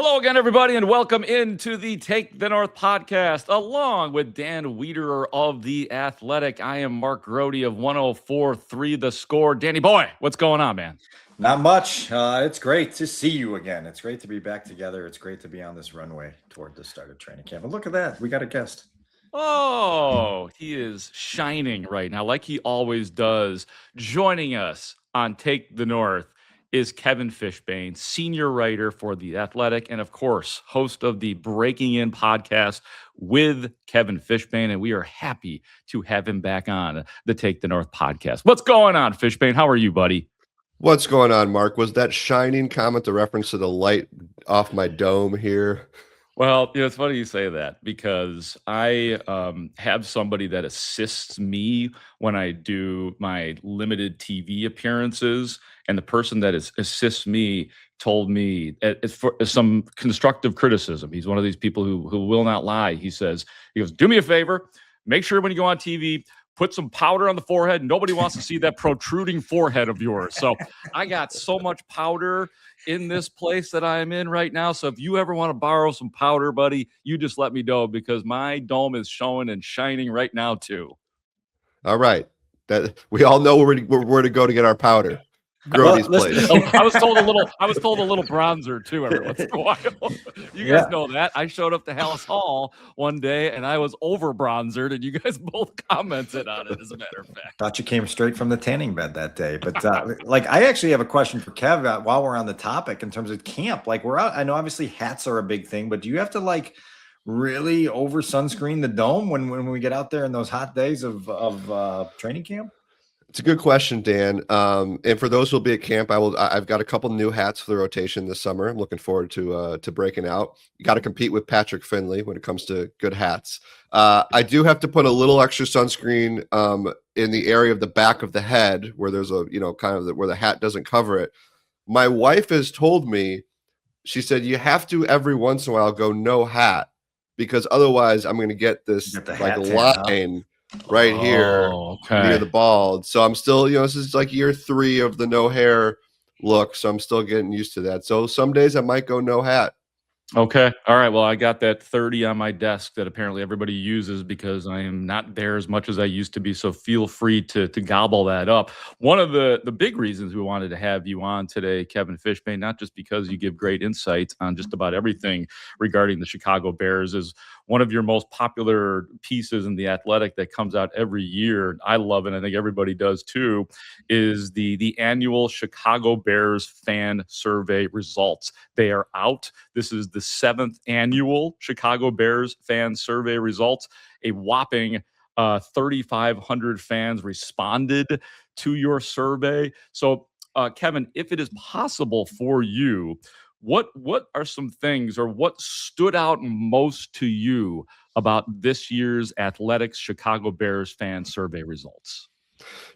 Hello again, everybody, and welcome into the Take the North podcast, along with Dan Wiederer of The Athletic. I am Mark Grote of 104.3 The Score. Danny boy, what's going on, man? Not much. It's great to see you again. It's great to be back together. It's great to be on this runway toward the start of training camp. And look at that. We got a guest. Oh, he is shining right now, like he always does. Joining us on Take the North is Kevin Fishbain, senior writer for The Athletic, and of course, host of the Breaking In podcast with Kevin Fishbain. And we are happy to have him back on the Take the North podcast. What's going on, Fishbain? How are you, buddy? What's going on, Mark? Was that shining comment the reference to the light off my dome here? Well, it's funny you say that because I have somebody that assists me when I do my limited TV appearances. And the person that assists me told me it's for some constructive criticism. He's one of these people who will not lie. He goes, do me a favor. Make sure when you go on TV, put some powder on the forehead. Nobody wants to see that protruding forehead of yours. So I got so much powder in this place that I am in right now. So if you ever want to borrow some powder, buddy, you just let me know because my dome is showing and shining right now too. All right. That we all know where to go to get our powder. Grote's place. I was told a little bronzer too every once in a while. You guys know that. I showed up to Haugh one day and I was over bronzered, and you guys both commented on it, as a matter of fact. Thought you came straight from the tanning bed that day. But I actually have a question for Kev while we're on the topic in terms of camp. Like, we're out. I know obviously hats are a big thing, but do you have to really over sunscreen the dome when we get out there in those hot days of training camp? It's a good question, Dan. And for those who will be at camp, I've got a couple new hats for the rotation this summer. I'm looking forward to breaking out. You got to compete with Patrick Finley when it comes to good hats. I do have to put a little extra sunscreen in the area of the back of the head where there's where the hat doesn't cover it. My wife has told me, she said, you have to every once in a while go no hat because otherwise I'm going to get this line right here near the bald. So I'm still, this is like year 3 of the no hair look. So I'm still getting used to that. So some days I might go no hat. Okay. All right. Well, I got that 30 on my desk that apparently everybody uses because I am not there as much as I used to be. So feel free to gobble that up. One of the big reasons we wanted to have you on today, Kevin Fishbain, not just because you give great insights on just about everything regarding the Chicago Bears, is one of your most popular pieces in The Athletic that comes out every year. I love it. I think everybody does too, is the annual Chicago Bears fan survey results. They are out. This is the 7th annual Chicago Bears fan survey results. A whopping 3,500 fans responded to your survey. So, Kevin, if it is possible for you, what are some things, or what stood out most to you about this year's Athletics Chicago Bears fan survey results?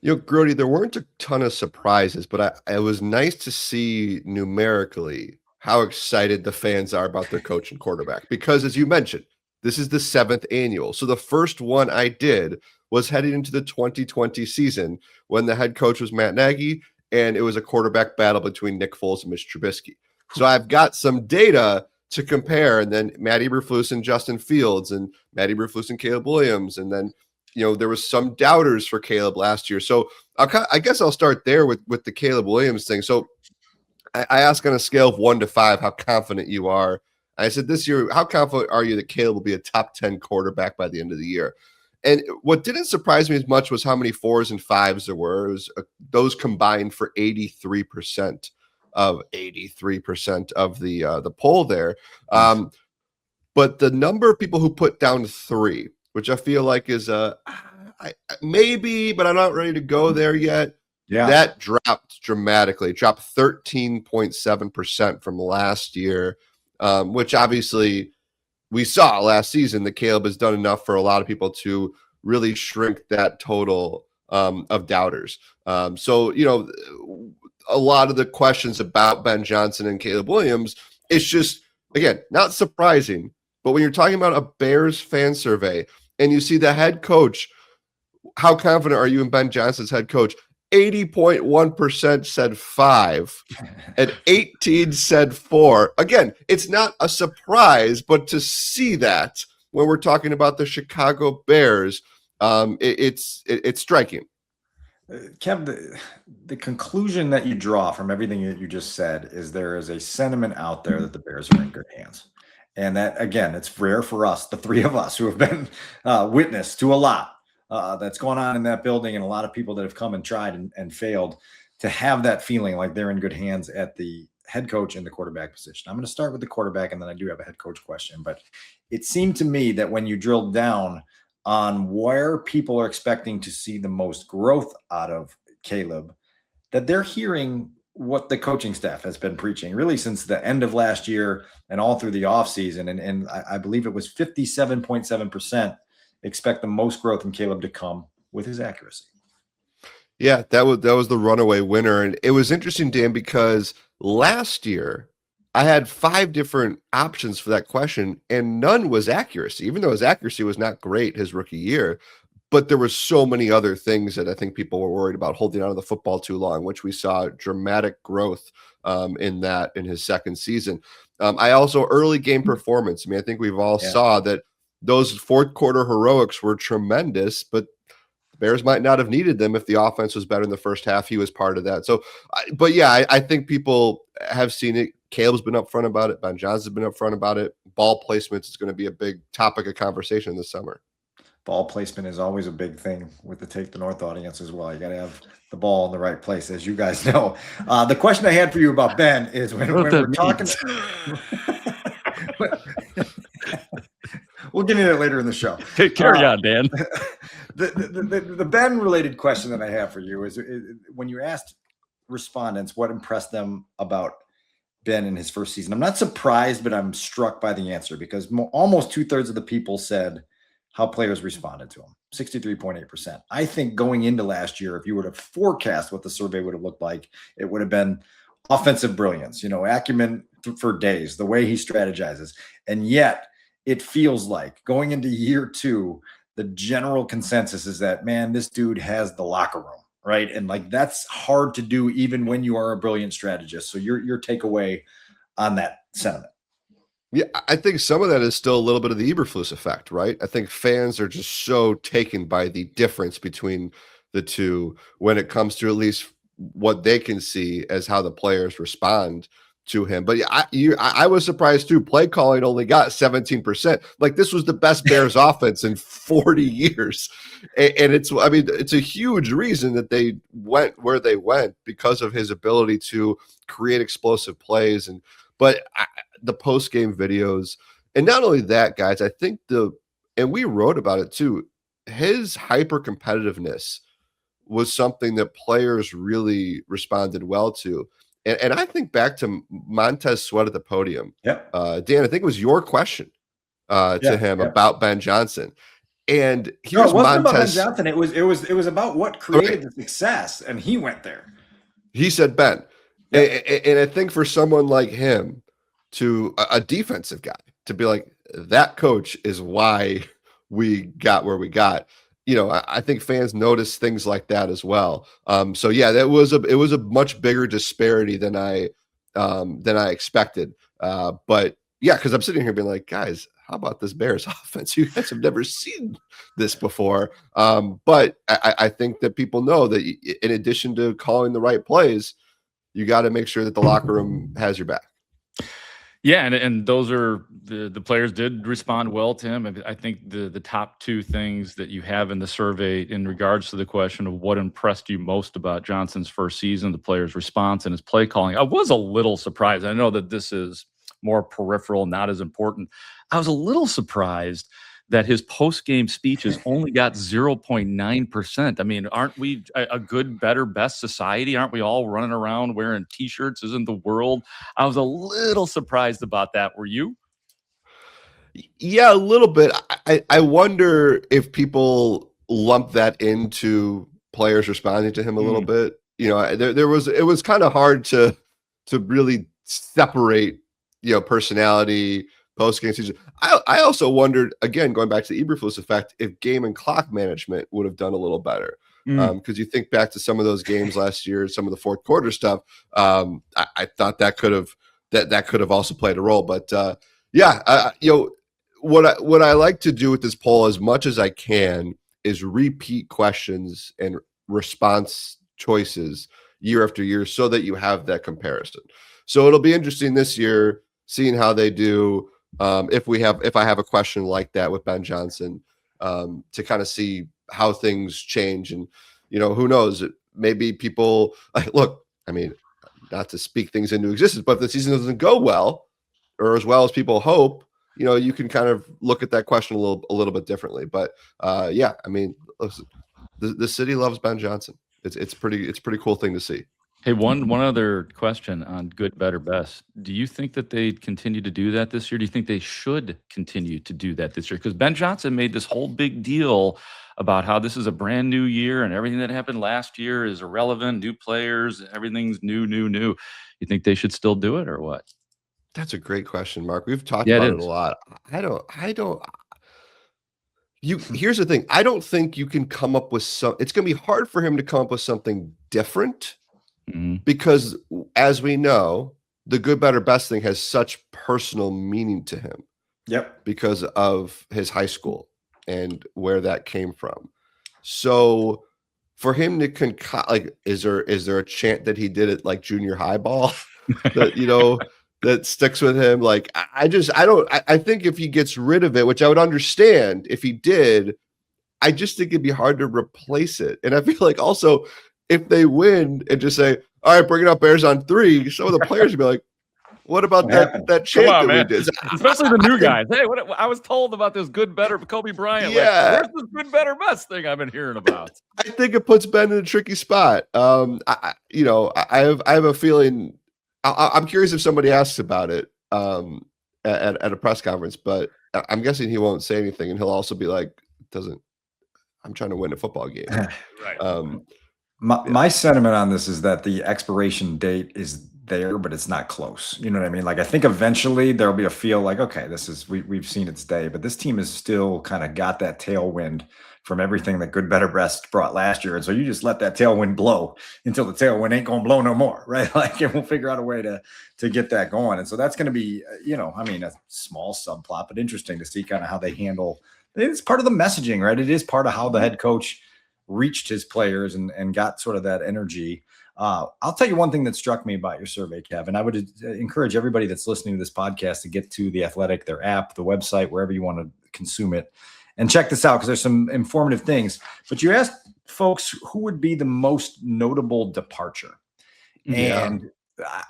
Grote, there weren't a ton of surprises, but it was nice to see numerically how excited the fans are about their coach and quarterback. Because as you mentioned, this is the 7th annual. So the first one I did was heading into the 2020 season when the head coach was Matt Nagy, and it was a quarterback battle between Nick Foles and Mitch Trubisky. So I've got some data to compare, and then Matt Eberflus and Justin Fields, and Matt Eberflus and Caleb Williams, and then there was some doubters for Caleb last year. So I guess I'll start there with the Caleb Williams thing. So I asked on a scale of 1 to 5 how confident you are. I said this year, how confident are you that Caleb will be a top 10 quarterback by the end of the year? And what didn't surprise me as much was how many 4s and 5s there were. It was those combined for 83% of the poll there. But the number of people who put down 3, which I feel like is maybe, but I'm not ready to go there yet. Yeah, that dropped dramatically. It dropped 13.7% from last year, which obviously we saw last season that Caleb has done enough for a lot of people to really shrink that total of doubters. So, a lot of the questions about Ben Johnson and Caleb Williams, it's just, again, not surprising. But when you're talking about a Bears fan survey and you see the head coach, how confident are you in Ben Johnson's head coach? 80.1% said 5, and 18 said 4. Again, it's not a surprise, but to see that when we're talking about the Chicago Bears, it's striking. Kev, the conclusion that you draw from everything that you just said is there is a sentiment out there that the Bears are in good hands. And that, again, it's rare for us, the three of us who have been witness to a lot that's going on in that building, and a lot of people that have come and tried and failed, to have that feeling like they're in good hands at the head coach and the quarterback position. I'm going to start with the quarterback, and then I do have a head coach question. But it seemed to me that when you drilled down on where people are expecting to see the most growth out of Caleb, that they're hearing what the coaching staff has been preaching really since the end of last year and all through the offseason. And I believe it was 57.7% expect the most growth in Caleb to come with his accuracy. Yeah, that was the runaway winner. And it was interesting, Dan, because last year I had 5 different options for that question, and none was accuracy, even though his accuracy was not great his rookie year. But there were so many other things that I think people were worried about, holding on to the football too long, which we saw dramatic growth in his second season. I also early game performance. I mean, I think we've all saw that those fourth quarter heroics were tremendous, but the Bears might not have needed them if the offense was better in the first half. He was part of that. So, but yeah, I think people have seen it. Caleb's been upfront about it. Ben Johnson's been upfront about it. Ball placements is going to be a big topic of conversation this summer. Ball placement is always a big thing with the Take the North audience as well. You got to have the ball in the right place, as you guys know. The question I had for you about Ben is when we're talking. We'll get into it later in the show. Carry on, Dan. The Ben related question that I have for you is when you asked respondents what impressed them about Ben in his first season. I'm not surprised, but I'm struck by the answer, because almost 2/3 of the people said how players responded to him, 63.8%. I think going into last year, if you were to forecast what the survey would have looked like, it would have been offensive brilliance, acumen for days, the way he strategizes. And yet it feels like going into year 2, the general consensus is that, man, this dude has the locker room, right? And like, that's hard to do even when you are a brilliant strategist. So your takeaway on that sentiment. Yeah, I think some of that is still a little bit of the Eberflus effect, right? I think fans are just so taken by the difference between the two when it comes to at least what they can see as how the players respond to him. But yeah, I was surprised too. Play calling only got 17%. Like, this was the best Bears offense in 40 years. And it's a huge reason that they went where they went, because of his ability to create explosive plays. But the post-game videos, and not only that, guys, I think and we wrote about it too, his hyper competitiveness was something that players really responded well to. And I think back to Montez Sweat at the podium. Yep. Dan, I think it was your question to him about Ben Johnson. And here's it wasn't Montez. about Ben Johnson. It was about what created the success, and he went there. He said Ben. Yep. And I think for someone like him, to a defensive guy, to be like, that coach is why we got where we got. I think fans notice things like that as well. So yeah, it was a much bigger disparity than I expected. But yeah, because I'm sitting here being like, guys, how about this Bears offense? You guys have never seen this before. But I think that people know that in addition to calling the right plays, you got to make sure that the locker room has your back. Yeah, and those are the players did respond well to him. I think the top 2 things that you have in the survey in regards to the question of what impressed you most about Johnson's first season, the player's response and his play calling. I was a little surprised. I know that this is more peripheral, not as important. I was a little surprised that his post-game speeches only got 0.9%. I mean, aren't we a good, better, best society? Aren't we all running around wearing T-shirts? Isn't the world? I was a little surprised about that. Were you? Yeah, a little bit. I wonder if people lump that into players responding to him a little bit. It was kind of hard to really separate, personality, post-game season. I also wondered, again, going back to the Eberflus effect, if game and clock management would have done a little better. Because you think back to some of those games last year, some of the fourth quarter stuff. I thought that could have also played a role. But what I like to do with this poll as much as I can is repeat questions and response choices year after year so that you have that comparison. So it'll be interesting this year seeing how they do. If I have a question like that with Ben Johnson, to kind of see how things change. And who knows, maybe people look, I mean, not to speak things into existence, but if the season doesn't go well or as well as people hope, you can kind of look at that question a little bit differently. But I mean, listen, the city loves Ben Johnson. It's pretty cool thing to see. Hey, one other question on good, better, best. Do you think that they continue to do that this year? Do you think they should continue to do that this year? Because Ben Johnson made this whole big deal about how this is a brand new year and everything that happened last year is irrelevant, new players, everything's new. You think they should still do it or what? That's a great question, Mark. We've talked Yeah, about it it a is. lot. Here's the thing. I don't think you can come up with it's going to be hard for him to come up with something different because, as we know, the good, better, best thing has such personal meaning to him. Yep. Because of his high school and where that came from. So for him to is there a chant that he did at like junior high ball that that sticks with him? Like I think if he gets rid of it, which I would understand if he did, I just think it'd be hard to replace it. And I feel like also if they win and just say, all right, bring it up Bears on 3, some of the players would be like, what about that chant that we did? Especially the new guys. Hey, I was told about this good, better Kobe Bryant. Yeah. Where's this good, better, best thing I've been hearing about? I think it puts Ben in a tricky spot. I have a feeling. I'm curious if somebody asks about it at a press conference, but I'm guessing he won't say anything, and he'll also be like, I'm trying to win a football game." Right. My sentiment on this is that the expiration date is there, but it's not close. You know what I mean? Like, I think eventually there'll be a feel like, okay, we've seen its day, but this team has still kind of got that tailwind from everything that good, better, best brought last year. And so you just let that tailwind blow until the tailwind ain't going to blow no more. Right. Like, and we'll figure out a way to get that going. And so that's going to be, a small subplot, but interesting to see kind of how they handle. It's part of the messaging, right? It is part of how the head coach reached his players and got sort of that energy. I'll tell you one thing that struck me about your survey, Kevin. I would encourage everybody that's listening to this podcast to get to the Athletic, their app, the website, wherever you want to consume it, and check this out because there's some informative things. But you asked folks who would be the most notable departure. Yeah. And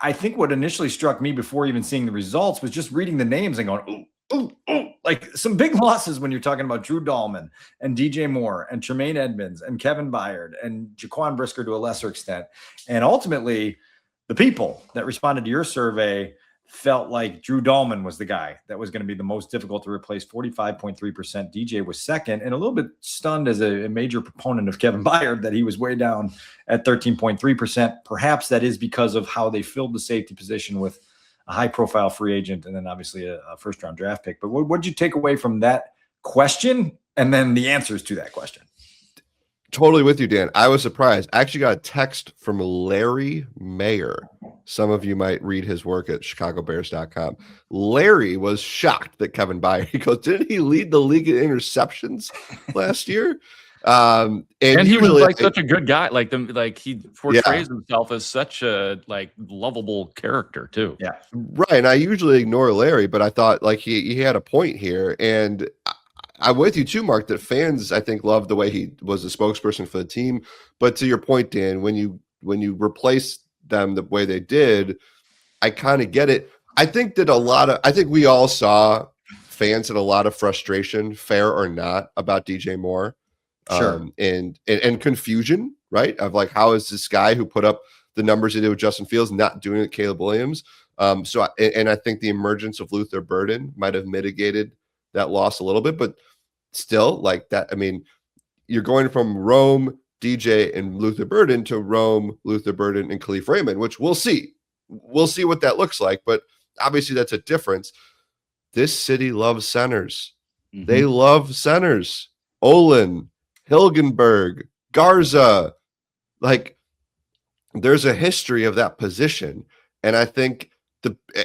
I think what initially struck me before even seeing the results was just reading the names and going, ooh, like some big losses when you're talking about Drew Dahlman and DJ Moore and Tremaine Edmonds and Kevin Byard and Jaquan Brisker to a lesser extent. And ultimately, the people that responded to your survey felt like Drew Dahlman was the guy that was going to be the most difficult to replace, 45.3%. DJ was second, and a little bit stunned as a major proponent of Kevin Byard that he was way down at 13.3%. Perhaps that is because of how they filled the safety position with a high-profile free agent and then obviously a first-round draft pick. But what did you take away from that question and then the answers to that question? Totally with you, Dan. I was surprised. I actually got a text from Larry Mayer. Some of you might read his work at chicagobears.com. Larry was shocked that Kevin Byard, he goes, didn't he lead the league in interceptions last year? And he was like such a good guy. Like he portrays himself as such a lovable character too. Yeah. Right. And I usually ignore Larry, but I thought like he had a point here. And I'm with you too, Mark, that fans, I think, loved the way he was a spokesperson for the team. But to your point, Dan, when you replace them the way they did, I kind of get it. I think we all saw fans had a lot of frustration, fair or not, about DJ Moore. Sure. And confusion, right? Of like, how is this guy who put up the numbers he did with Justin Fields not doing it with Caleb Williams? I think the emergence of Luther Burden might have mitigated that loss a little bit, but still like that. I mean, you're going from Rome, DJ, and Luther Burden to Rome, Luther Burden, and Khalif Raymond, which we'll see. We'll see what that looks like, but obviously that's a difference. This city loves centers. Mm-hmm. They love centers. Olin, Hilgenberg, Garza, like there's a history of that position. And I think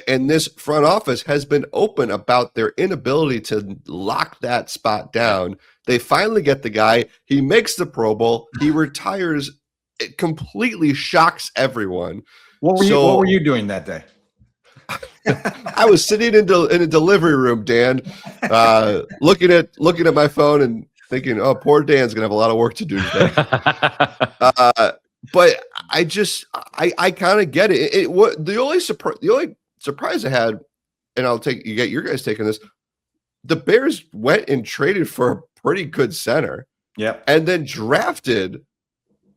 this front office has been open about their inability to lock that spot down. They finally get the guy. He makes the Pro Bowl. He retires. It completely shocks everyone. What were you doing that day? I was sitting in a delivery room, Dan, looking at my phone and thinking, "Oh, poor Dan's gonna have a lot of work to do today." But I kind of get it. The only surprise I had, and you get your guys taking this. The Bears went and traded for a pretty good center, and then drafted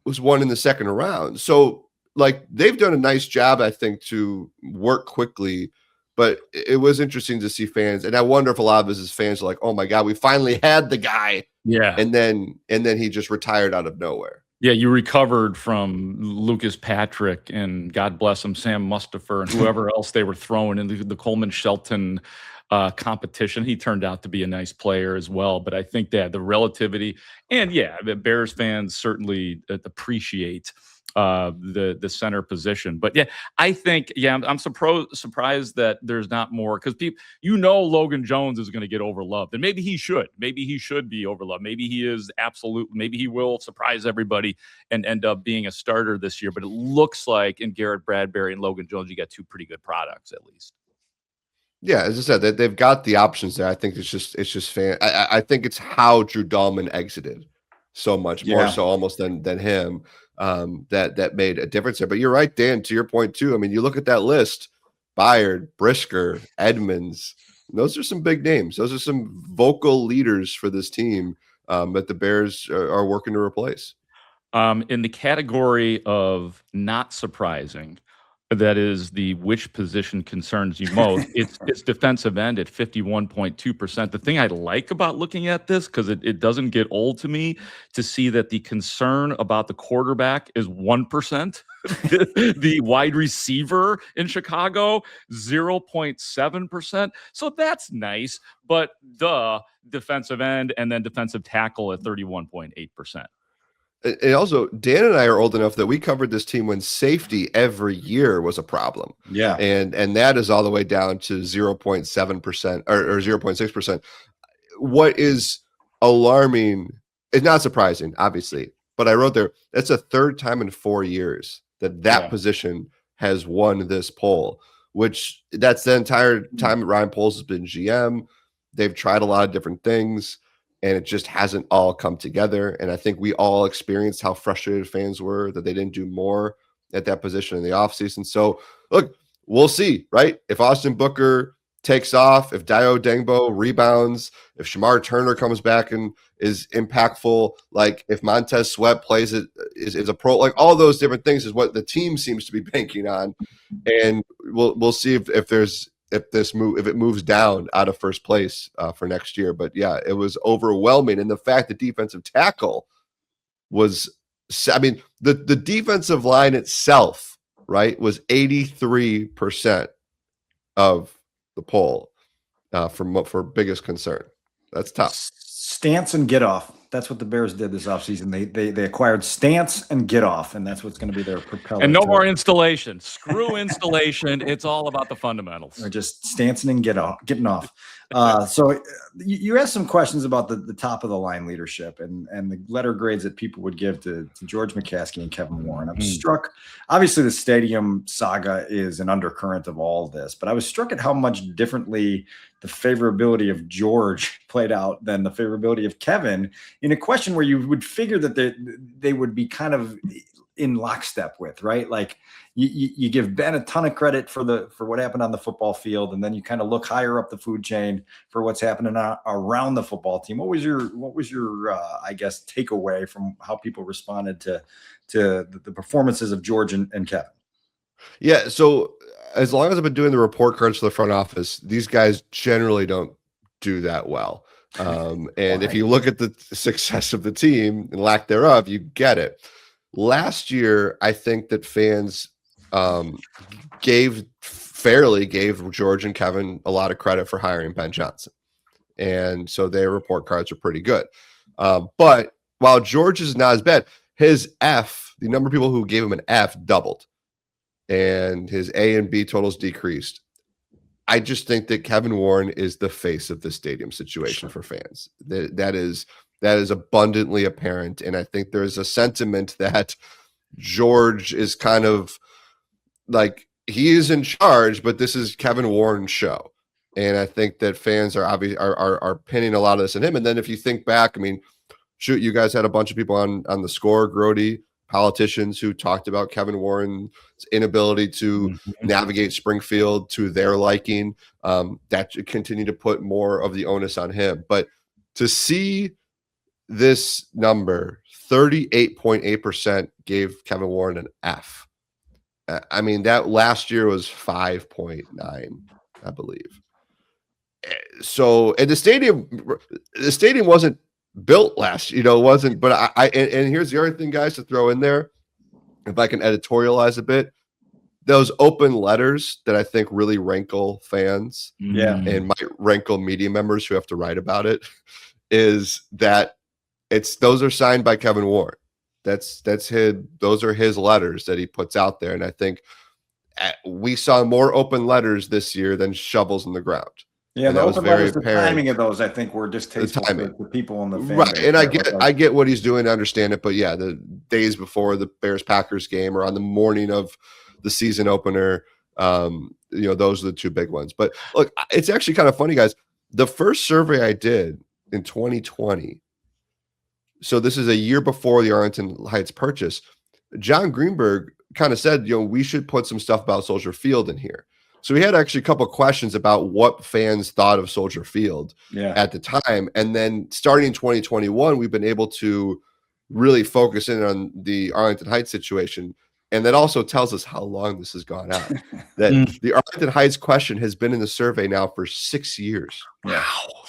was one in the second round. So like they've done a nice job, I think, to work quickly. But it was interesting to see fans, and I wonder if a lot of his fans are like, "Oh my God, we finally had the guy!" Yeah, and then he just retired out of nowhere. Yeah, you recovered from Lucas Patrick and God bless him, Sam Mustipher and whoever else they were throwing in the Coleman Shelton competition. He turned out to be a nice player as well. But I think that the relativity and the Bears fans certainly appreciate the center position. But I think I'm surprised that there's not more, because Logan Jones is going to get overloved, and maybe he should be overloved. Maybe he will surprise everybody and end up being a starter this year. But it looks like in Garrett Bradbury and Logan Jones, you got two pretty good products at least. Yeah, as I said, they've got the options there. I think it's just fan. I think it's how Drew Dahlman exited so much more so almost than him. That made a difference there. But you're right, Dan, to your point too. I mean, you look at that list: Byard, Brisker, Edmonds. Those are some big names. Those are some vocal leaders for this team that the Bears are working to replace. In the category of not surprising, that is which position concerns you most. It's defensive end at 51.2%. The thing I like about looking at this, because it doesn't get old to me, to see that the concern about the quarterback is 1%. the wide receiver in Chicago, 0.7%. So that's nice. But the defensive end and then defensive tackle at 31.8%. And also, Dan and I are old enough that we covered this team when safety every year was a problem. Yeah. And that is all the way down to 0.7% or 0.6%. What is alarming is not surprising, obviously, but I wrote there, that's a third time in 4 years that position has won this poll, which that's the entire time Ryan Poles has been GM. They've tried a lot of different things, and it just hasn't all come together. And I think we all experienced how frustrated fans were that they didn't do more at that position in the offseason. So, look, we'll see, right? If Austin Booker takes off, if Dio Dengbo rebounds, if Shamar Turner comes back and is impactful, like if Montez Sweat plays it, is a pro, like all those different things is what the team seems to be banking on. And we'll see if it moves down out of first place for next year. But it was overwhelming. And the fact that defensive tackle was, the defensive line itself, right, was 83% of the poll for biggest concern. That's tough. Stance and get off. That's what the Bears did this offseason. They acquired Stance and get off, and that's what's going to be their propeller. And no more installation. Screw installation. It's all about the fundamentals. Or just stancing and getting off. So you asked some questions about the top of the line leadership and the letter grades that people would give to George McCaskey and Kevin Warren. I'm struck. Obviously, the stadium saga is an undercurrent of all of this, but I was struck at how much differently the favorability of George played out than the favorability of Kevin, in a question where you would figure that they would be kind of in lockstep with, right? Like you give Ben a ton of credit for what happened on the football field, and then you kind of look higher up the food chain for what's happening around the football team. What was your I guess takeaway from how people responded to the performances of George and Kevin? Yeah, so as long as I've been doing the report cards for the front office, these guys generally don't do that well. And if you look at the success of the team and lack thereof, you get it. Last year, I think that fans gave George and Kevin a lot of credit for hiring Ben Johnson. And so their report cards are pretty good. But while George is not as bad, his F, the number of people who gave him an F doubled, and his A and B totals decreased. I just think that Kevin Warren is the face of the stadium situation for fans. That is abundantly apparent, and I think there's a sentiment that George is kind of like, he is in charge, but this is Kevin Warren's show. And I think that fans are pinning a lot of this on him. And then if you think back, I mean, shoot, you guys had a bunch of people on the score, Grote, politicians who talked about Kevin Warren's inability to navigate Springfield to their liking. That should continue to put more of the onus on him. But to see this number, 38.8% gave Kevin Warren an F. I mean, that last year was 5.9, I believe. So, and the stadium wasn't built last, wasn't, but and here's the other thing, guys, to throw in there, if I can editorialize a bit, those open letters that I think really rankle fans and might rankle media members who have to write about it, is that those are signed by Kevin Warren. Those are his letters that he puts out there. And I think we saw more open letters this year than shovels in the ground. Yeah, and the that was open very letters, the apparent. timing of those, I think, were distasteful to people in the fan right. base. And I get what he's doing to understand it, but yeah, the days before the Bears-Packers game or on the morning of the season opener, those are the two big ones. But look, it's actually kind of funny, guys. The first survey I did in 2020, so this is a year before the Arlington Heights purchase, John Greenberg kind of said, we should put some stuff about Soldier Field in here. So we had actually a couple of questions about what fans thought of Soldier Field at the time. And then starting in 2021, we've been able to really focus in on the Arlington Heights situation. And that also tells us how long this has gone on. That the Arlington Heights question has been in the survey now for 6 years. Wow.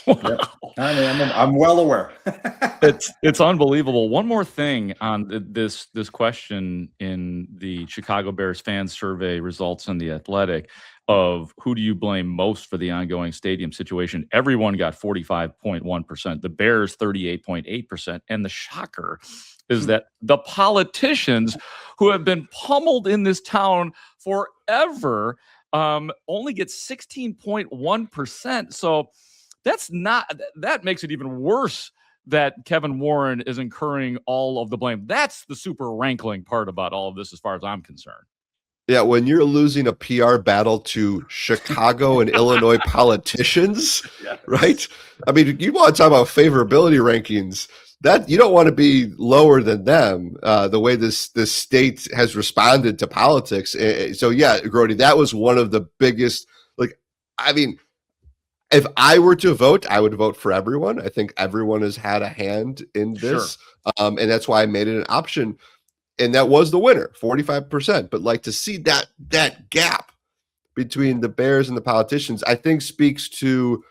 Yep. I mean, I'm well aware. It's unbelievable. One more thing on this question in the Chicago Bears fan survey results in the Athletic of who do you blame most for the ongoing stadium situation. Everyone got 45.1%, the Bears 38.8%, and the shocker is that the politicians who have been pummeled in this town forever only get 16.1%. So that makes it even worse that Kevin Warren is incurring all of the blame. That's the super rankling part about all of this as far as I'm concerned. Yeah, when you're losing a PR battle to Chicago and Illinois politicians, right? I mean, you want to talk about favorability rankings, that you don't want to be lower than them, the way this state has responded to politics. So yeah, Grote, that was one of the biggest, I mean, if I were to vote, I would vote for everyone. I think everyone has had a hand in this. Sure. And that's why I made it an option. And that was the winner, 45%. But to see that gap between the Bears and the politicians, I think speaks to,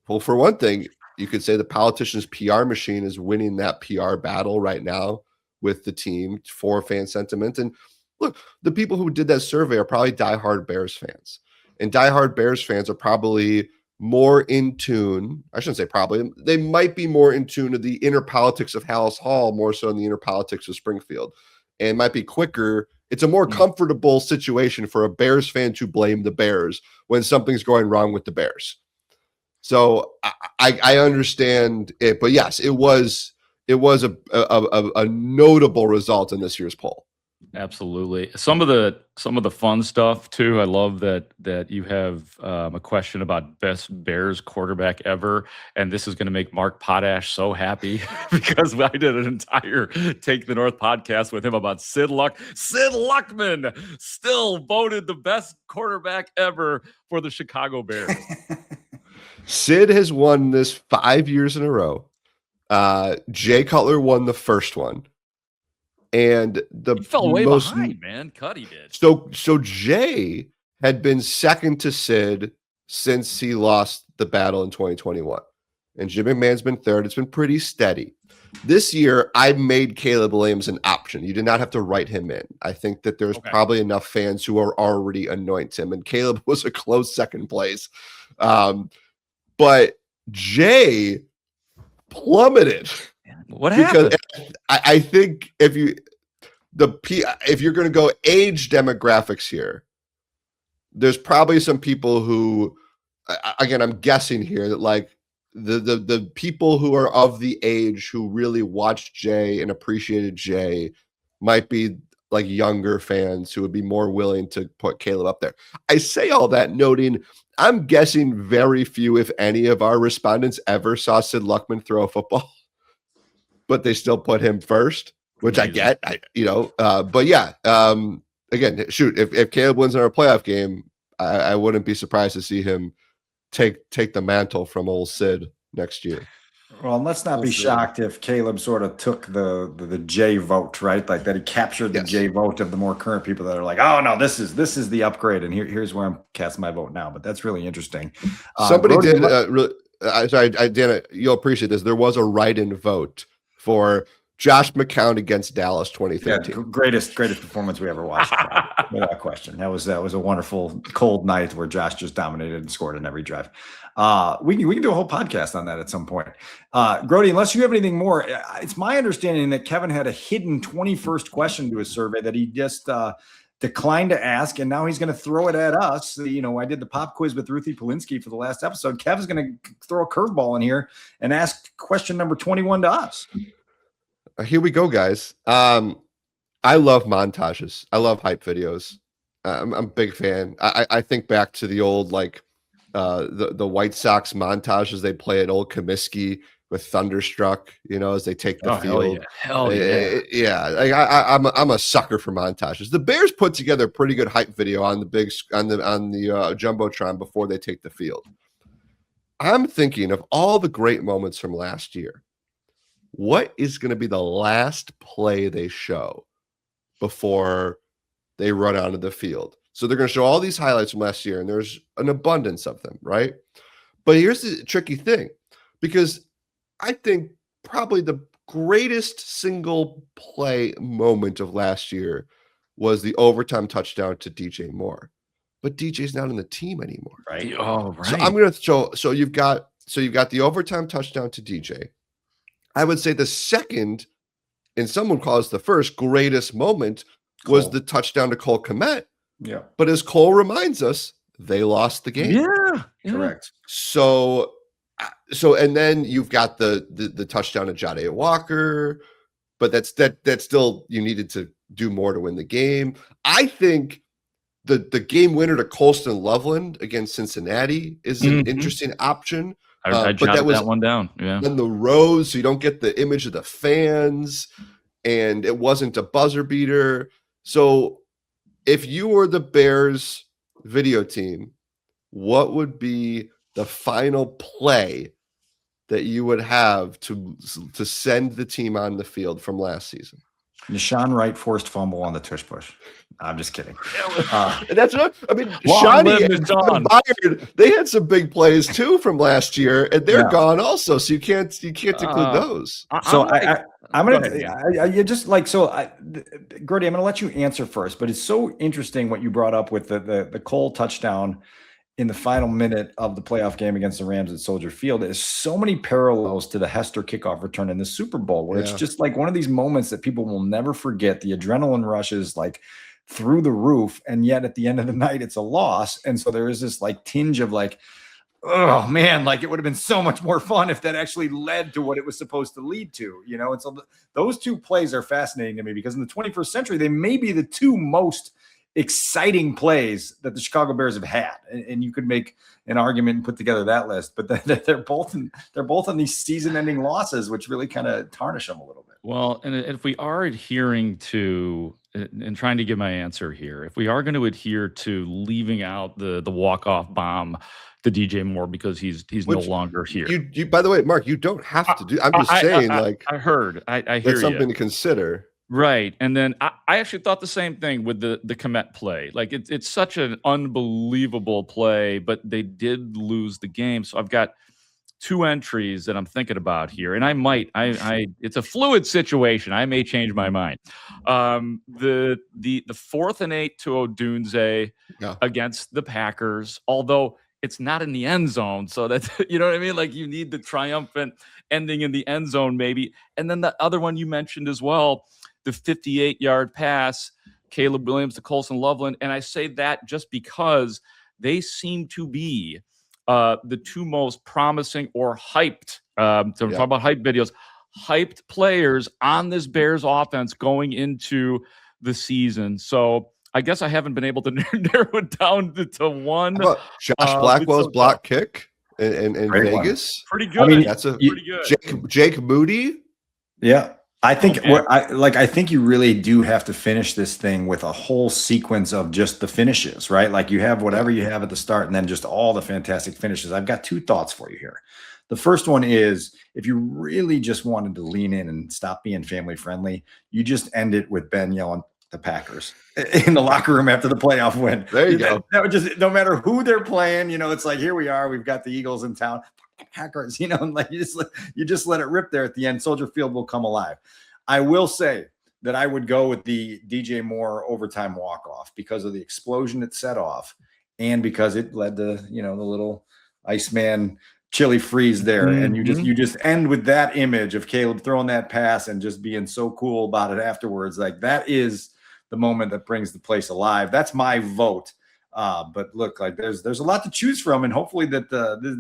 well, for one thing, you could say the politicians' PR machine is winning that PR battle right now with the team for fan sentiment. And look, the people who did that survey are probably diehard Bears fans. And diehard Bears fans are probably more in tune. I shouldn't say probably. They might be more in tune to the inner politics of Haugh Hall more so than the inner politics of Springfield. And might be quicker. It's a more comfortable situation for a Bears fan to blame the Bears when something's going wrong with the Bears. So I understand it, but yes, it was a notable result in this year's poll. Absolutely. Some of the fun stuff too. I love that you have a question about best Bears quarterback ever, and this is going to make Mark Potash so happy because I did an entire Take the North podcast with him about Sid Luck. Sid Luckman still voted the best quarterback ever for the Chicago Bears. Sid has won this 5 years in a row. Jay Cutler won the first one. And he fell way behind, man. Cuddy did. So Jay had been second to Sid since he lost the battle in 2021. And Jim McMahon's been third. It's been pretty steady. This year, I made Caleb Williams an option. You did not have to write him in. I think that there's probably enough fans who are already anoint him. And Caleb was a close second place. But Jay plummeted. What because happened? I think if you're going to go age demographics here, there's probably some people who, again, I'm guessing here that like the people who are of the age who really watched Jay and appreciated Jay might be like younger fans who would be more willing to put Caleb up there. I say all that noting I'm guessing very few, if any, of our respondents ever saw Sid Luckman throw a football, but they still put him first, which I get. But yeah, again, shoot, if Caleb wins our playoff game, I wouldn't be surprised to see him take the mantle from old Sid next year. Well, and let's not be shocked if Caleb sort of took the J vote, right? Like that he captured the J vote of the more current people that are like, oh no, this is the upgrade, and here's where I'm casting my vote now. But that's really interesting. Somebody did really. Sorry, Dana, you'll appreciate this. There was a write-in vote for Josh McCown against Dallas 2013. Yeah, greatest performance we ever watched, without question. That was a wonderful cold night where Josh just dominated and scored in every drive. We can do a whole podcast on that at some point. Grote, unless you have anything more, it's my understanding that Kevin had a hidden 21st question to his survey that he just declined to ask, and now he's going to throw it at us. You know, I did the pop quiz with Ruthie Polinsky for the last episode. Kev's going to throw a curveball in here and ask question number 21 to us. Here we go, guys. I love montages. I love hype videos. I'm a big fan. I think back to the old like the White Sox montages they play at Old Comiskey with Thunderstruck, you know, as they take the field. Hell yeah. Yeah. Like I'm a sucker for montages. The Bears put together a pretty good hype video on the Jumbotron before they take the field. I'm thinking of all the great moments from last year. What is going to be the last play they show before they run onto the field? So they're going to show all these highlights from last year, and there's an abundance of them, right? But here's the tricky thing, because I think probably the greatest single play moment of last year was the overtime touchdown to DJ Moore. But DJ's not on the team anymore. Right. Oh, right. So I'm going to show. So you've got the overtime touchdown to DJ. I would say the second, and someone calls the first greatest moment, was the touchdown to Cole Kmet. Yeah. But as Cole reminds us, they lost the game. Yeah. Correct. So and then you've got the touchdown to Jade Walker, but that's still, you needed to do more to win the game. I think the game winner to Colston Loveland against Cincinnati is an interesting option. I jotted that one down. Yeah. In the rows, so you don't get the image of the fans, and it wasn't a buzzer beater. So if you were the Bears video team, what would be the final play that you would have to send the team on the field from last season? Deshaun Wright forced fumble on the tush push. I'm just kidding. That's what I mean. Shawnee and Byard, they had some big plays too from last year, and they're gone also. So you can't include those. I'm gonna just like Grote, I'm gonna let you answer first. But it's so interesting what you brought up with the Cole touchdown in the final minute of the playoff game against the Rams at Soldier Field. There's so many parallels to the Hester kickoff return in the Super Bowl, where it's just like one of these moments that people will never forget. The adrenaline rush is like through the roof, and yet at the end of the night, it's a loss. And so there is this like tinge of like, oh man, like it would have been so much more fun if that actually led to what it was supposed to lead to, you know? And so those two plays are fascinating to me, because in the 21st century, they may be the two most exciting plays that the Chicago Bears have had, and you could make an argument and put together that list, but they're both on these season-ending losses, which really kind of tarnish them a little bit. Well, and if we are adhering to, and trying to give my answer here, if we are going to adhere to leaving out the walk-off bomb to DJ Moore because he's no longer here. You by the way, Mark, you don't have to do. I'm just saying, I heard. I hear that's something to consider. Right. And then I actually thought the same thing with the Kmet play. Like it's such an unbelievable play, but they did lose the game. So I've got two entries that I'm thinking about here. And it's a fluid situation. I may change my mind. The 4th and 8 to Odunze against the Packers, although it's not in the end zone. So that's, you know what I mean? Like you need the triumphant ending in the end zone, maybe. And then the other one you mentioned as well, the 58-yard pass, Caleb Williams to Colson Loveland. And I say that just because they seem to be the two most promising or hyped, so we're talking about hype videos, hyped players on this Bears offense going into the season. So I guess I haven't been able to narrow it down to one. How about Josh Blackwell's block kick in Vegas? Pretty good. I mean, that's a pretty good. Jake Moody. Yeah. I think I think you really do have to finish this thing with a whole sequence of just the finishes, right? Like you have whatever you have at the start and then just all the fantastic finishes. I've got two thoughts for you here. The first one is if you really just wanted to lean in and stop being family friendly, you just end it with Ben yelling the Packers in the locker room after the playoff win. There you go. That would just, no matter who they're playing, it's like, here we are, we've got the Eagles in town. Packers, and like you just let it rip there at the end. Soldier Field will come alive. I will say that I would go with the DJ Moore overtime walk-off because of the explosion it set off and because it led to, the little Iceman chili freeze there. Mm-hmm. And you just end with that image of Caleb throwing that pass and just being so cool about it afterwards. Like that is the moment that brings the place alive. That's my vote. But look, like there's a lot to choose from, and hopefully that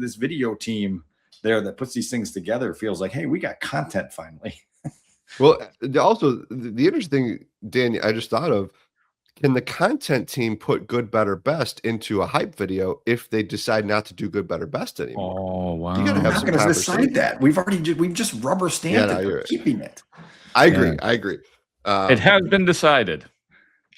this video team there that puts these things together feels like, hey, we got content finally. Well, also the interesting, Dan, I just thought of, can the content team put good, better, best into a hype video if they decide not to do good, better, best anymore? Oh, wow. You got to have some conversation. Decide that. We've just rubber stamped it. We're keeping it. I agree. I agree. It has been decided.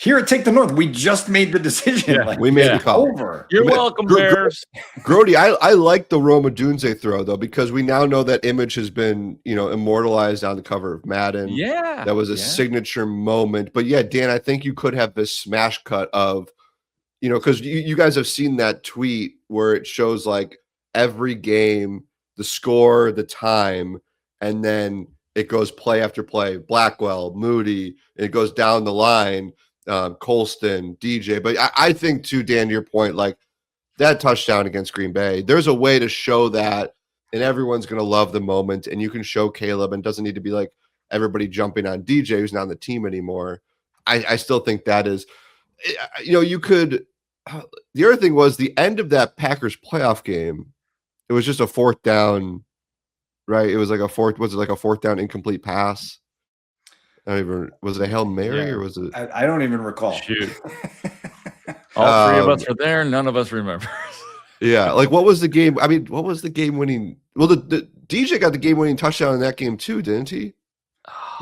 Here at Take the North, we just made the decision. Yeah, we made the call. Over. You're welcome, Bears. Grote, I like the Roma Dunze throw, though, because we now know that image has been, immortalized on the cover of Madden. Yeah. That was a signature moment. But yeah, Dan, I think you could have this smash cut of, because you guys have seen that tweet where it shows like every game, the score, the time, and then it goes play after play. Blackwell, Moody, it goes down the line. Colston, DJ, but I think too, Dan, to your point, like that touchdown against Green Bay, there's a way to show that, and everyone's going to love the moment, and you can show Caleb, and it doesn't need to be like everybody jumping on DJ who's not on the team anymore. I still think that is, you could. The other thing was the end of that Packers playoff game. It was just a fourth down, right? It was like a fourth down incomplete pass? Was it a Hail Mary or was it? I don't even recall. Shoot. All three of us are there. None of us remember. Yeah. Like what was the game? I mean, what was the game winning? Well, the DJ got the game winning touchdown in that game too, didn't he?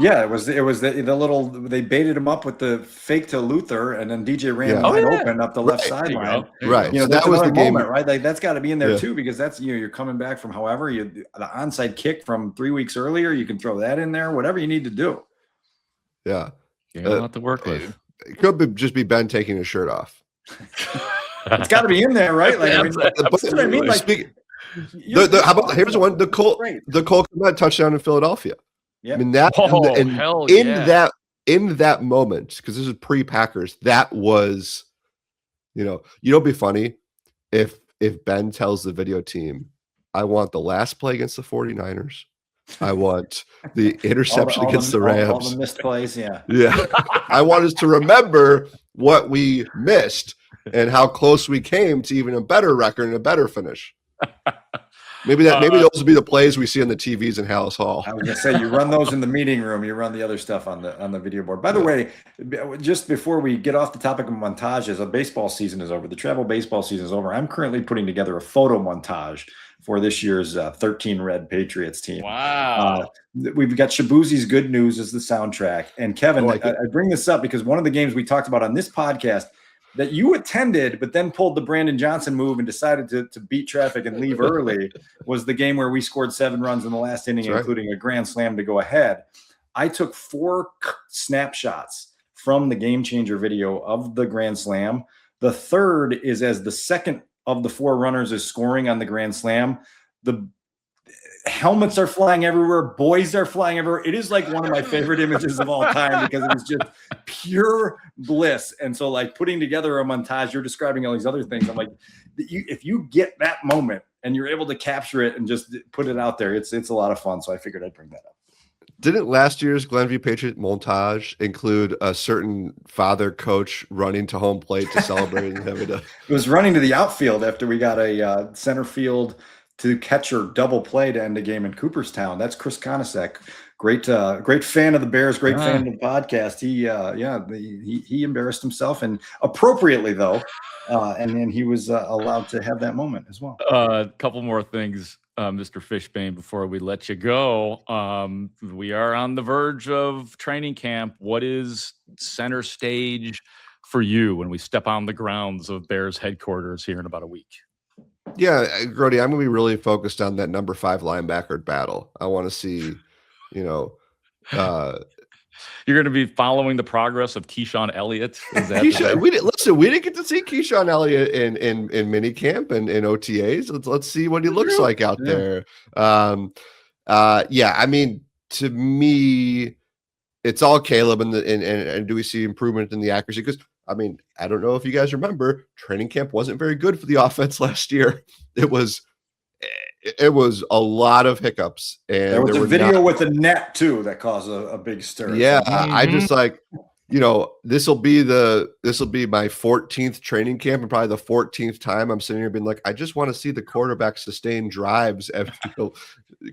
Yeah, it was the little, they baited him up with the fake to Luther, and then DJ ran wide open up the left sideline. Right. So that was the game, moment, right? Like that's got to be in there too, because that's, you're coming back from the onside kick from 3 weeks earlier. You can throw that in there, whatever you need to do. Yeah. You got a lot to work with. It could just be Ben taking his shirt off. It's got to be in there, right? Like, that's what I mean. Like, how about, here's one, the Cole Kmet touchdown in Philadelphia. Yeah. I mean, that, in that moment, because this is pre-Packers, that was, it'd be funny if Ben tells the video team, I want the last play against the 49ers. I want the interception against the Rams. All the missed plays, yeah. I want us to remember what we missed and how close we came to even a better record and a better finish. Maybe those would be the plays we see on the TVs in Hallis Hall. I was gonna say, you run those in the meeting room. You run the other stuff on the video board. By the way, just before we get off the topic of montages, the baseball season is over. The travel baseball season is over. I'm currently putting together a photo montage for this year's 13 Red Patriots team. Wow. We've got Shabuzi's Good News as the soundtrack. And Kevin, I bring this up because one of the games we talked about on this podcast that you attended, but then pulled the Brandon Johnson move and decided to beat traffic and leave early was the game where we scored 7 runs in the last inning, including a grand slam to go ahead. I took 4 snapshots from the game changer video of the grand slam. The third is as the second of the 4 runners is scoring on the grand slam. The helmets are flying everywhere. Boys are flying everywhere. It is like one of my favorite images of all time because it was just pure bliss. And so like putting together a montage, you're describing all these other things. I'm like, if you get that moment and you're able to capture it and just put it out there, it's a lot of fun. So I figured I'd bring that up. Didn't last year's Glenview Patriot montage include a certain father coach running to home plate to celebrate and having to? It was running to the outfield after we got a center field to catcher double play to end the game in Cooperstown. That's Chris Konasek. Great fan of the Bears, great fan of the podcast. He embarrassed himself, and appropriately though, and then he was allowed to have that moment as well. A couple more things, Mr. Fishbain, before we let you go. We are on the verge of training camp. What is center stage for you when we step on the grounds of Bears headquarters here in about a week? Yeah, Grote, I'm going to be really focused on that number 5 linebacker battle. I want to see, you're going to be following the progress of Keyshawn Elliott. Is that we didn't get to see Keyshawn Elliott in minicamp and in OTAs. Let's see what he looks like out there. I mean, to me, it's all Caleb and do we see improvement in the accuracy? Because I mean, I don't know if you guys remember, training camp wasn't very good for the offense last year. It was a lot of hiccups, and there was a video with the net too that caused a big stir. Yeah, I just like, this will be my 14th training camp and probably the 14th time I'm sitting here being like, I just want to see the quarterback sustain drives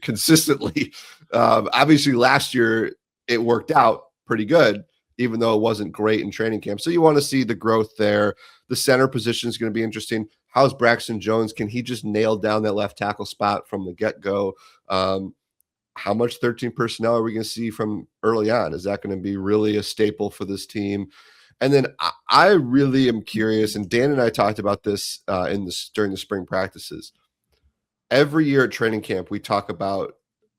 consistently. Obviously, last year it worked out pretty good, even though it wasn't great in training camp. So you want to see the growth there. The center position is going to be interesting. How's Braxton Jones? Can he just nail down that left tackle spot from the get-go? How much 13 personnel are we going to see from early on? Is that going to be really a staple for this team? And then I really am curious, and Dan and I talked about this during the spring practices. Every year at training camp, we talk about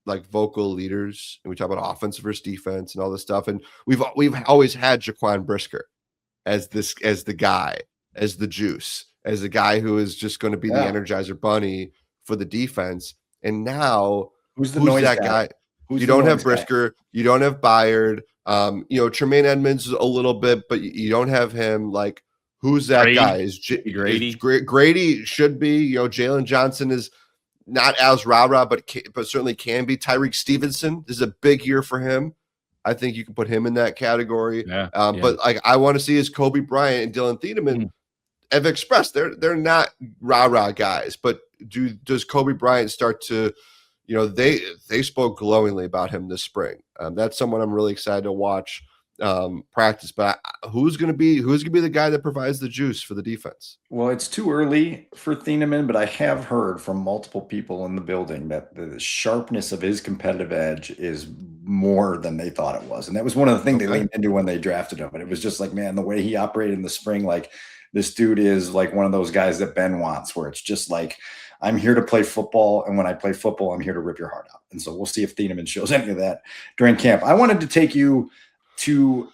like vocal leaders, and we talk about offense versus defense and all this stuff. And we've always had Jaquan Brisker as the guy, as the juice, as the guy who is just going to be the Energizer Bunny for the defense. And now who's that guy? You don't have Brisker, you don't have Byard, Tremaine Edmonds a little bit, but you don't have him. Like, who's that guy? Is Grady? Grady should be. Jalen Johnson is not as rah-rah, but certainly can be. Tyreek Stevenson, this is a big year for him. I think you can put him in that category. But like, I want to see is Kobe Bryant and Dylan Thiedemann have expressed they're not rah-rah guys, but does Kobe Bryant start to, they spoke glowingly about him this spring. That's someone I'm really excited to watch practice. But who's going to be the guy that provides the juice for the defense? Well, it's too early for Thiedemann, but I have heard from multiple people in the building that the sharpness of his competitive edge is more than they thought it was. And that was one of the things they leaned into when they drafted him. And it was just like, man, the way he operated in the spring, like this dude is like one of those guys that Ben wants, where it's just like, I'm here to play football, and when I play football, I'm here to rip your heart out. And so we'll see if Thiedemann shows any of that during camp. I wanted to take you to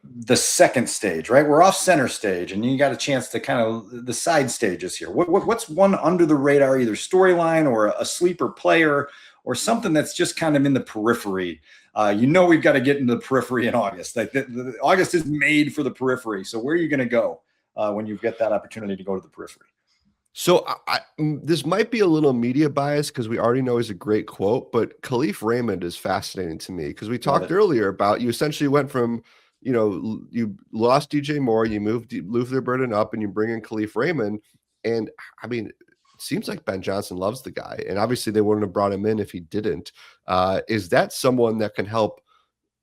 the second stage, right? We're off center stage, and you got a chance to kind of the side stages here. What's one under the radar, either storyline or a sleeper player or something that's just kind of in the periphery? We've got to get into the periphery in August. Like August is made for the periphery. So where are you going to go when you get that opportunity to go to the periphery? So this might be a little media bias because we already know he's a great quote, but Khalif Raymond is fascinating to me because we talked earlier about you essentially went from, you lost DJ Moore, you moved Luther Burden up, and you bring in Khalif Raymond. And I mean, it seems like Ben Johnson loves the guy, and obviously they wouldn't have brought him in if he didn't. Is that someone that can help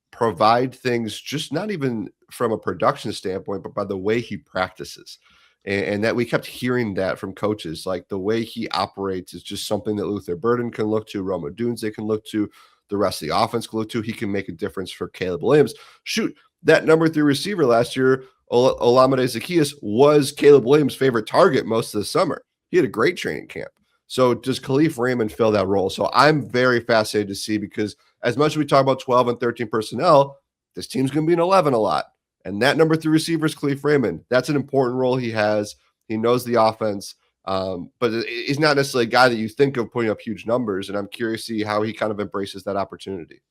provide things, just not even from a production standpoint, but by the way he practices? And that we kept hearing that from coaches, like the way he operates is just something that Luther Burden can look to, Roma Dunes they can look to, the rest of the offense can look to. He can make a difference for Caleb Williams. Shoot, that number 3 receiver last year, Olamide Zaccheaus, was Caleb Williams' favorite target most of the summer. He had a great training camp. So does Khalif Raymond fill that role? So I'm very fascinated to see, because as much as we talk about 12 and 13 personnel, this team's going to be an 11 a lot. And that number 3 receiver is Khalif Raymond. That's an important role he has. He knows the offense. But he's not necessarily a guy that you think of putting up huge numbers. And I'm curious to see how he kind of embraces that opportunity.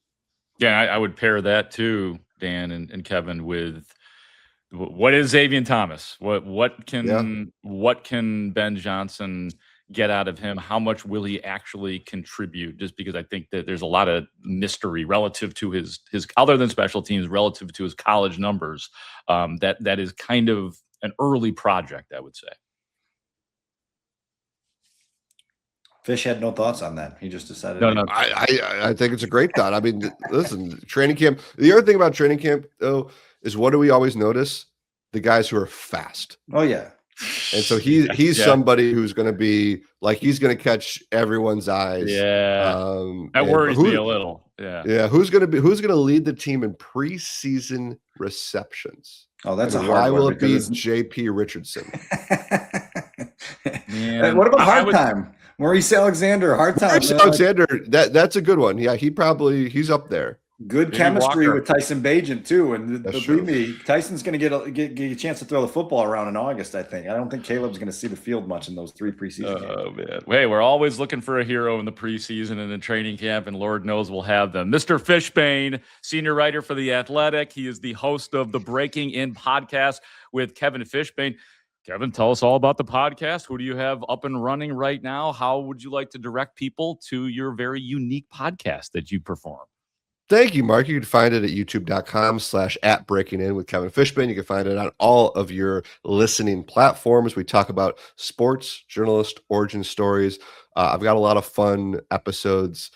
Yeah, I would pair that too, Dan and Kevin, with what is Xavier Thomas? What can Ben Johnson get out of him? How much will he actually contribute? Just because I think that there's a lot of mystery relative to his other than special teams, relative to his college numbers. That is kind of an early project, I would say. Fish had no thoughts on that. He just decided. No. I think it's a great thought. I mean, listen, training camp. The other thing about training camp, though, is what do we always notice? The guys who are fast. Oh yeah. And so he's somebody who's going to be like, he's going to catch everyone's eyes. Yeah. That worries me a little. Yeah. Yeah. Who's going to lead the team in preseason receptions? Oh, that's and a hard why one. Will it be J.P. Richardson? Man, what about hard time? Maurice Alexander, hard time. Maurice Alexander, that's a good one. Yeah, he's up there. Good Maybe chemistry Walker. with Tyson Bagent too, and believe me, Tyson's going to get a chance to throw the football around in August. I think. I don't think Caleb's going to see the field much in those 3 preseason games. Oh man! Hey, we're always looking for a hero in the preseason and in training camp, and Lord knows we'll have them. Mr. Fishbain, senior writer for The Athletic. He is the host of the Breaking In podcast with Kevin Fishbain. Kevin, tell us all about the podcast. Who do you have up and running right now? How would you like to direct people to your very unique podcast that you perform? Thank you, Mark. You can find it at youtube.com/@breaking-in with Kevin Fishbain. You can find it on all of your listening platforms. We talk about sports, journalist origin stories. I've got a lot of fun episodes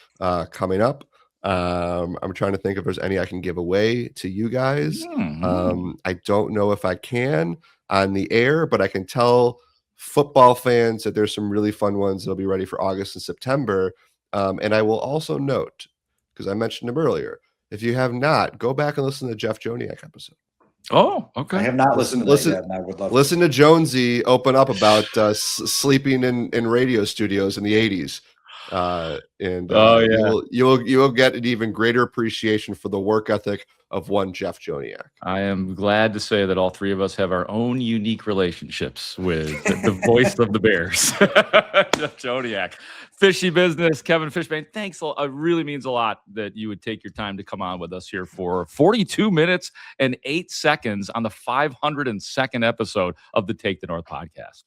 coming up. I'm trying to think if there's any I can give away to you guys. I don't know if I can on the air, but I can tell football fans that there's some really fun ones that'll be ready for August and September. And I will also note, because I mentioned him earlier, if you have not, go back and listen to the Jeff Joniak episode. Oh, okay. I have not listened to that yet, and I would love listen to Jonesy open up about sleeping in radio studios in the 80s. You will get an even greater appreciation for the work ethic of one Jeff Joniak. I am glad to say that all three of us have our own unique relationships with the voice of the Bears, Jeff Joniak. Fishy business, Kevin Fishbain. Thanks. It really means a lot that you would take your time to come on with us here for 42 minutes and 8 seconds on the 502nd episode of the Take the North podcast.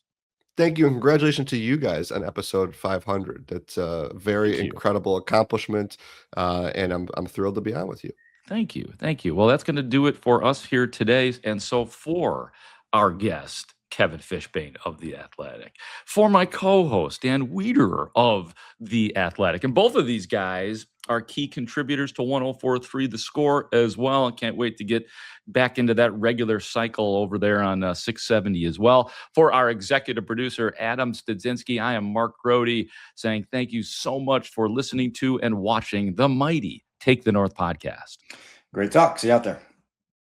Thank you, and congratulations to you guys on episode 500. That's a very incredible accomplishment, and I'm thrilled to be on with you. Thank you. Well, that's going to do it for us here today. And so for our guest, Kevin Fishbain of The Athletic, for my co-host, Dan Wiederer of The Athletic, and both of these guys are key contributors to 104.3 The Score as well. I can't wait to get back into that regular cycle over there on 670 as well. For our executive producer, Adam Studzinski, I am Mark Grote, saying thank you so much for listening to and watching the mighty Take the North podcast. Great talk. See you out there.